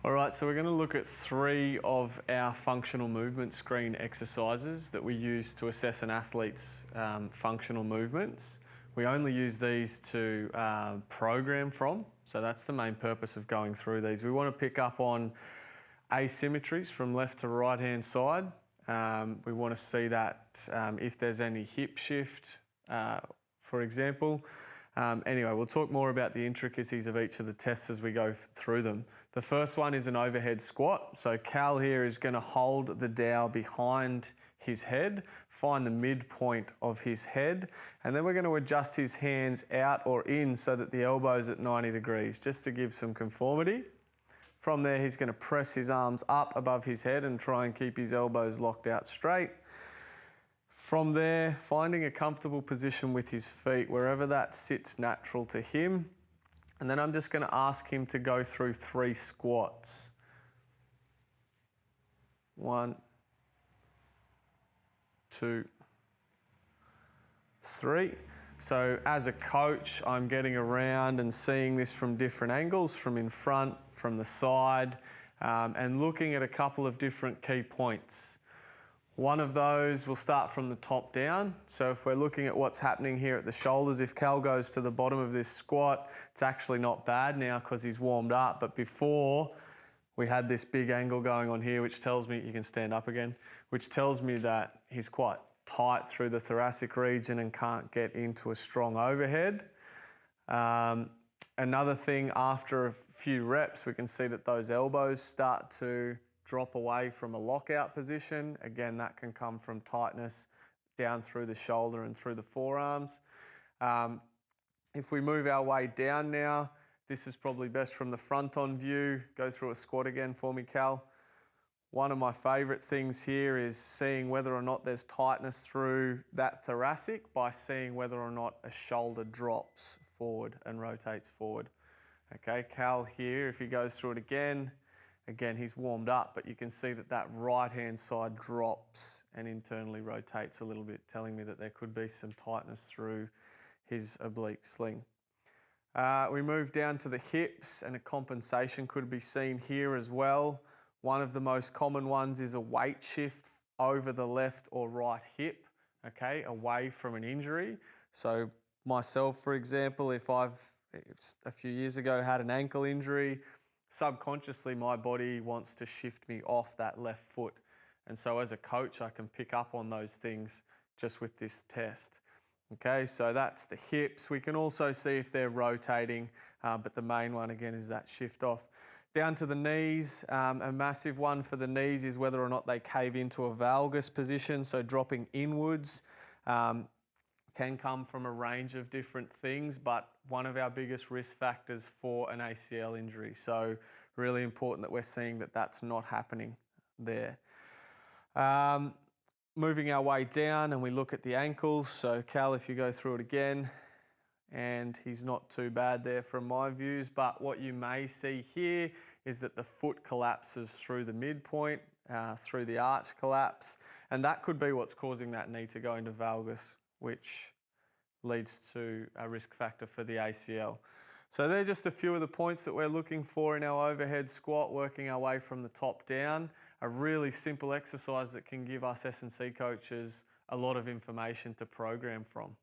All right, so we're going to look at 3 of our functional movement screen exercises that we use to assess an athlete's functional movements. We only use these to program from, so that's the main purpose of going through these. We want to pick up on asymmetries from left to right hand side. We want to see that if there's any hip shift, for example. Anyway, we'll talk more about the intricacies of each of the tests as we go through them. The first one is an overhead squat. So Cal here is going to hold the dowel behind his head, find the midpoint of his head, and then we're going to adjust his hands out or in so that the elbow's at 90 degrees, just to give some conformity. From there, he's going to press his arms up above his head and try and keep his elbows locked out straight. From there, finding a comfortable position with his feet, wherever that sits natural to him. And then I'm just going to ask him to go through 3 squats. 1, 2, 3. So as a coach, I'm getting around and seeing this from different angles, from in front, from the side, and looking at a couple of different key points. One of those will start from the top down. So if we're looking at what's happening here at the shoulders, if Cal goes to the bottom of this squat, it's actually not bad now because he's warmed up. But before, we had this big angle going on here, which tells me, you can stand up again, which tells me that he's quite tight through the thoracic region and can't get into a strong overhead. Another thing, after a few reps, we can see that those elbows start to drop away from a lockout position. Again, that can come from tightness down through the shoulder and through the forearms. If we move our way down now, this is probably best from the front on view. Go through a squat again for me, Cal. One of my favourite things here is seeing whether or not there's tightness through that thoracic by seeing whether or not a shoulder drops forward and rotates forward. Okay, Cal here, if he goes through it again, he's warmed up, but you can see that that right-hand side drops and internally rotates a little bit, telling me that there could be some tightness through his oblique sling. We move down to the hips, and a compensation could be seen here as well. One of the most common ones is a weight shift over the left or right hip, okay, away from an injury. So myself, for example, if I've a few years ago had an ankle injury, subconsciously my body wants to shift me off that left foot. And so as a coach, I can pick up on those things just with this test. Okay, so that's the hips. We can also see if they're rotating, but the main one again is that shift off. Down to the knees, a massive one for the knees is whether or not they cave into a valgus position, so dropping inwards. Can come from a range of different things, but one of our biggest risk factors for an ACL injury. So really important that we're seeing that that's not happening there. Moving our way down and we look at the ankles. So Cal, if you go through it again, and he's not too bad there from my views, but what you may see here is that the foot collapses through the midpoint, through the arch collapse, and that could be what's causing that knee to go into valgus, which leads to a risk factor for the ACL. So they're just a few of the points that we're looking for in our overhead squat, working our way from the top down. A really simple exercise that can give us S&C coaches a lot of information to program from.